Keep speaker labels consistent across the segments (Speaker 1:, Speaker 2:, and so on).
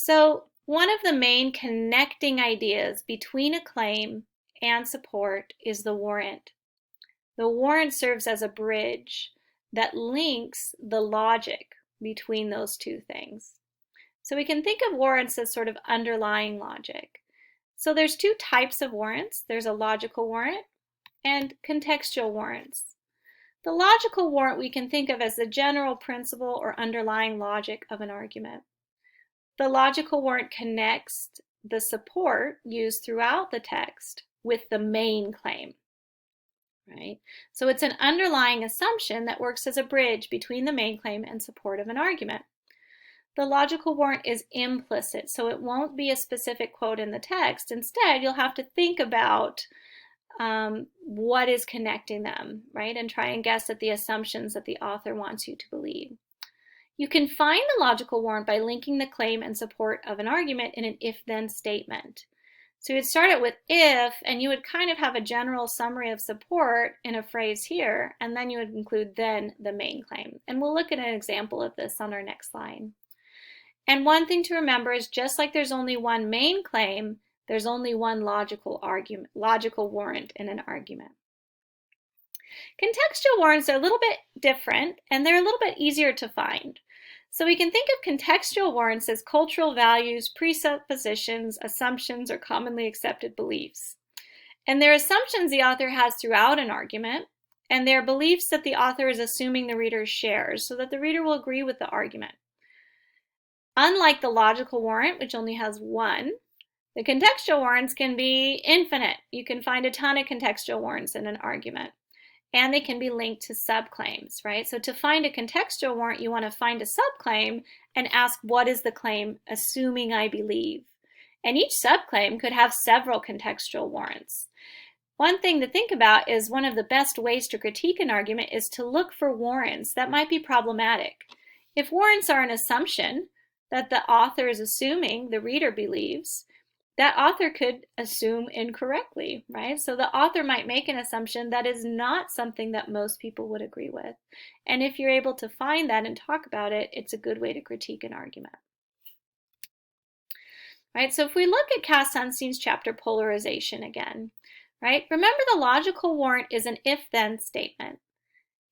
Speaker 1: So one of the main connecting ideas between a claim and support is the warrant. The warrant serves as a bridge that links the logic between those two things. So we can think of warrants as sort of underlying logic. So there's two types of warrants. There's a logical warrant and contextual warrants. The logical warrant we can think of as the general principle or underlying logic of an argument. The logical warrant connects the support used throughout the text with the main claim, right? So it's an underlying assumption that works as a bridge between the main claim and support of an argument. The logical warrant is implicit, so it won't be a specific quote in the text. Instead, you'll have to think about what is connecting them, right? And try and guess at the assumptions that the author wants you to believe. You can find the logical warrant by linking the claim and support of an argument in an if-then statement. So you'd start it with if, and you would kind of have a general summary of support in a phrase here, and then you would include then the main claim. And we'll look at an example of this on our next slide. And one thing to remember is just like there's only one main claim, there's only one logical warrant in an argument. Contextual warrants are a little bit different, and they're a little bit easier to find. So we can think of contextual warrants as cultural values, presuppositions, assumptions, or commonly accepted beliefs. And they're assumptions the author has throughout an argument, and they're beliefs that the author is assuming the reader shares so that the reader will agree with the argument. Unlike the logical warrant, which only has one, the contextual warrants can be infinite. You can find a ton of contextual warrants in an argument. And they can be linked to subclaims, right? So to find a contextual warrant, you want to find a subclaim and ask, what is the claim, assuming I believe? And each subclaim could have several contextual warrants. One thing to think about is one of the best ways to critique an argument is to look for warrants that might be problematic. If warrants are an assumption that the author is assuming the reader believes, that author could assume incorrectly, right? So the author might make an assumption that is not something that most people would agree with. And if you're able to find that and talk about it, it's a good way to critique an argument. Right, so if we look at Cass-Sunstein's chapter Polarization again, right? Remember the logical warrant is an if-then statement.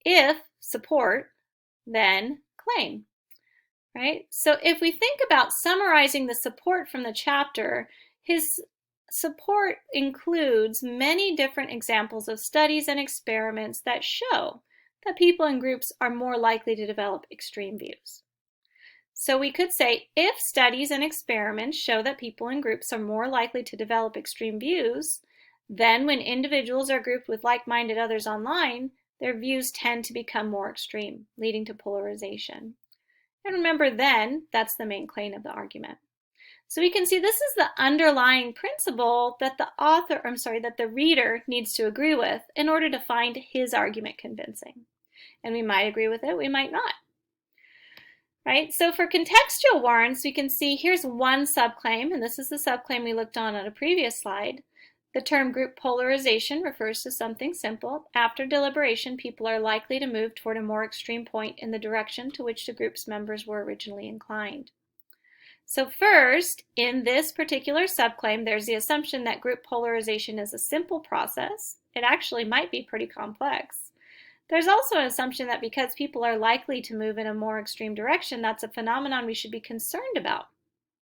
Speaker 1: If, support, then claim, right? So if we think about summarizing the support from the chapter, his support includes many different examples of studies and experiments that show that people in groups are more likely to develop extreme views. So we could say, if studies and experiments show that people in groups are more likely to develop extreme views, then when individuals are grouped with like-minded others online, their views tend to become more extreme, leading to polarization. And remember then, that's the main claim of the argument. So we can see this is the underlying principle that the reader needs to agree with in order to find his argument convincing. And we might agree with it, we might not. Right? So for contextual warrants, we can see here's one subclaim, and this is the subclaim we looked on a previous slide. The term group polarization refers to something simple. After deliberation, people are likely to move toward a more extreme point in the direction to which the group's members were originally inclined. So first, in this particular subclaim, there's the assumption that group polarization is a simple process. It actually might be pretty complex. There's also an assumption that because people are likely to move in a more extreme direction, that's a phenomenon we should be concerned about,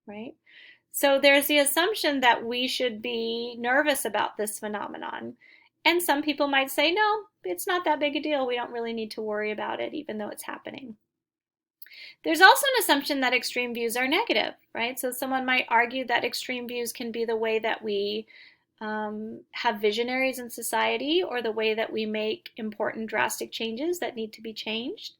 Speaker 1: right? So there's the assumption that we should be nervous about this phenomenon. And some people might say, no, it's not that big a deal. We don't really need to worry about it, even though it's happening. There's also an assumption that extreme views are negative, right? So someone might argue that extreme views can be the way that we have visionaries in society, or the way that we make important drastic changes that need to be changed,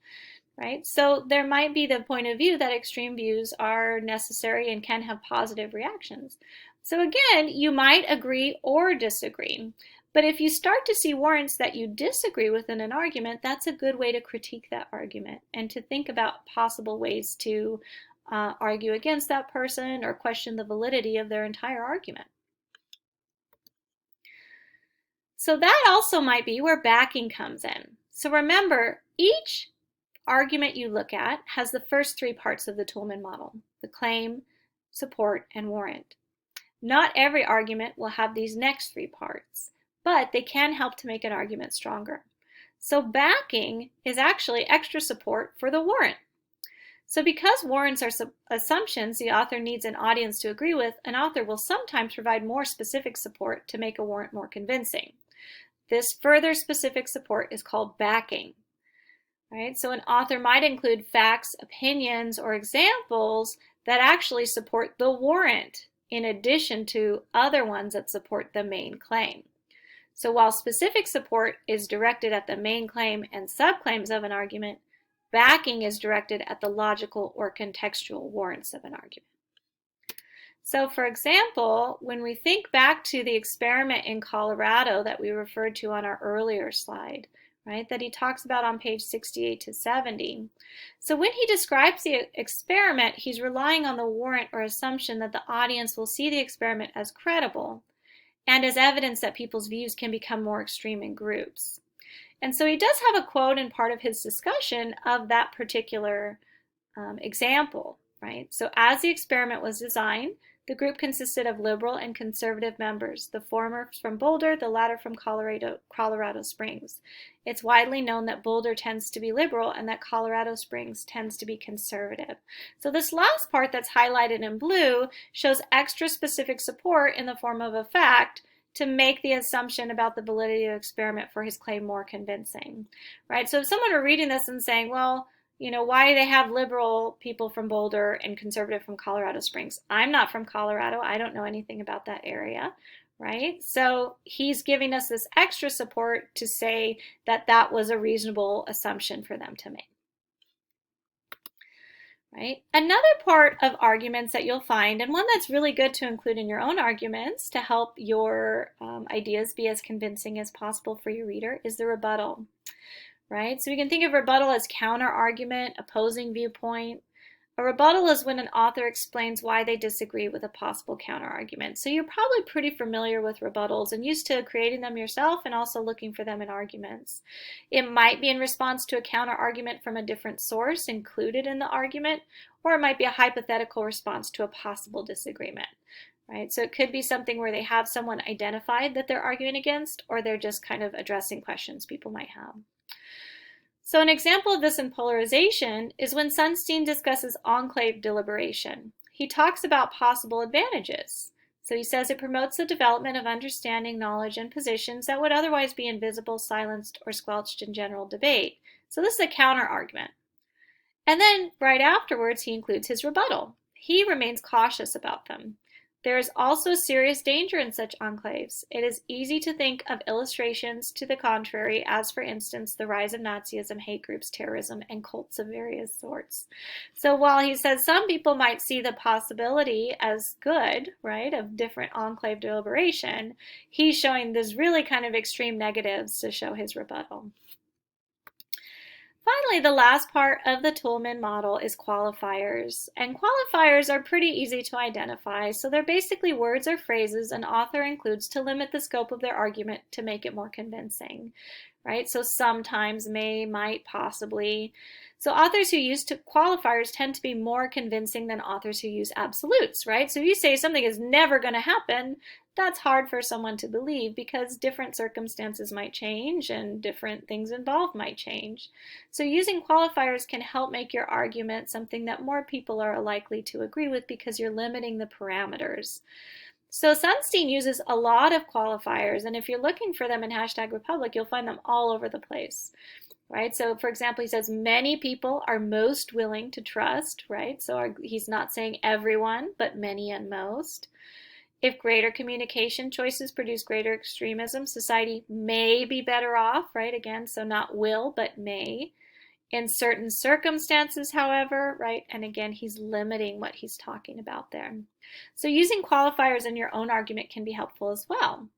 Speaker 1: right? So there might be the point of view that extreme views are necessary and can have positive reactions. So again, you might agree or disagree. But if you start to see warrants that you disagree with in an argument, that's a good way to critique that argument and to think about possible ways to argue against that person or question the validity of their entire argument. So that also might be where backing comes in. So remember, each argument you look at has the first three parts of the Toulmin model: the claim, support, and warrant. Not every argument will have these next three parts, but they can help to make an argument stronger. So backing is actually extra support for the warrant. So because warrants are assumptions the author needs an audience to agree with, an author will sometimes provide more specific support to make a warrant more convincing. This further specific support is called backing. Right? So an author might include facts, opinions, or examples that actually support the warrant in addition to other ones that support the main claim. So while specific support is directed at the main claim and subclaims of an argument, backing is directed at the logical or contextual warrants of an argument. So for example, when we think back to the experiment in Colorado that we referred to on our earlier slide, right, that he talks about on page 68 to 70. So when he describes the experiment, he's relying on the warrant or assumption that the audience will see the experiment as credible and as evidence that people's views can become more extreme in groups. And so he does have a quote in part of his discussion of that particular example, right? So as the experiment was designed, the group consisted of liberal and conservative members, the former from Boulder, the latter from Colorado Springs. It's widely known that Boulder tends to be liberal and that Colorado Springs tends to be conservative. So this last part that's highlighted in blue shows extra specific support in the form of a fact to make the assumption about the validity of the experiment for his claim more convincing, right? So if someone were reading this and saying, well, you know, why do they have liberal people from Boulder and conservative from Colorado Springs? I'm not from Colorado. I don't know anything about that area, right? So he's giving us this extra support to say that that was a reasonable assumption for them to make. Right? Another part of arguments that you'll find, and one that's really good to include in your own arguments to help your ideas be as convincing as possible for your reader, is the rebuttal. Right? So we can think of rebuttal as counter-argument, opposing viewpoint. A rebuttal is when an author explains why they disagree with a possible counter-argument. So you're probably pretty familiar with rebuttals and used to creating them yourself and also looking for them in arguments. It might be in response to a counter-argument from a different source included in the argument, or it might be a hypothetical response to a possible disagreement. Right? So it could be something where they have someone identified that they're arguing against, or they're just kind of addressing questions people might have. So an example of this in polarization is when Sunstein discusses enclave deliberation. He talks about possible advantages. So he says it promotes the development of understanding, knowledge, and positions that would otherwise be invisible, silenced, or squelched in general debate. So this is a counter-argument. And then right afterwards, he includes his rebuttal. He remains cautious about them. There is also serious danger in such enclaves. It is easy to think of illustrations to the contrary, as for instance, the rise of Nazism, hate groups, terrorism, and cults of various sorts. So while he says some people might see the possibility as good, right, of different enclave deliberation, he's showing these really kind of extreme negatives to show his rebuttal. Finally, the last part of the Toulmin model is qualifiers. And qualifiers are pretty easy to identify. So they're basically words or phrases an author includes to limit the scope of their argument to make it more convincing. Right? So sometimes, may, might, possibly. So authors who use qualifiers tend to be more convincing than authors who use absolutes, right? So if you say something is never going to happen, that's hard for someone to believe because different circumstances might change and different things involved might change. So using qualifiers can help make your argument something that more people are likely to agree with because you're limiting the parameters. So Sunstein uses a lot of qualifiers, and if you're looking for them in #Republic, you'll find them all over the place. Right? So for example, he says many people are most willing to trust, right? So he's not saying everyone, but many and most. If greater communication choices produce greater extremism, society may be better off, right? Again, so not will, but may. In certain circumstances, however, right? And again, he's limiting what he's talking about there. So using qualifiers in your own argument can be helpful as well.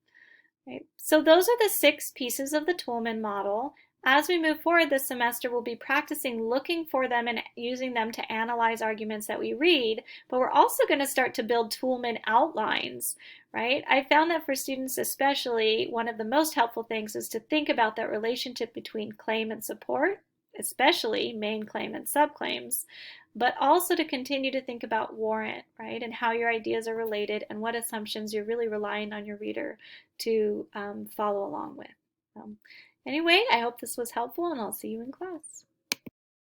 Speaker 1: Right? So those are the 6 pieces of the Toulmin model. As we move forward this semester, we'll be practicing looking for them and using them to analyze arguments that we read, but we're also going to start to build Toulmin outlines, right? I found that for students especially, one of the most helpful things is to think about that relationship between claim and support, especially main claim and subclaims, but also to continue to think about warrant, right, and how your ideas are related and what assumptions you're really relying on your reader to follow along with. Anyway, I hope this was helpful, and I'll see you in class.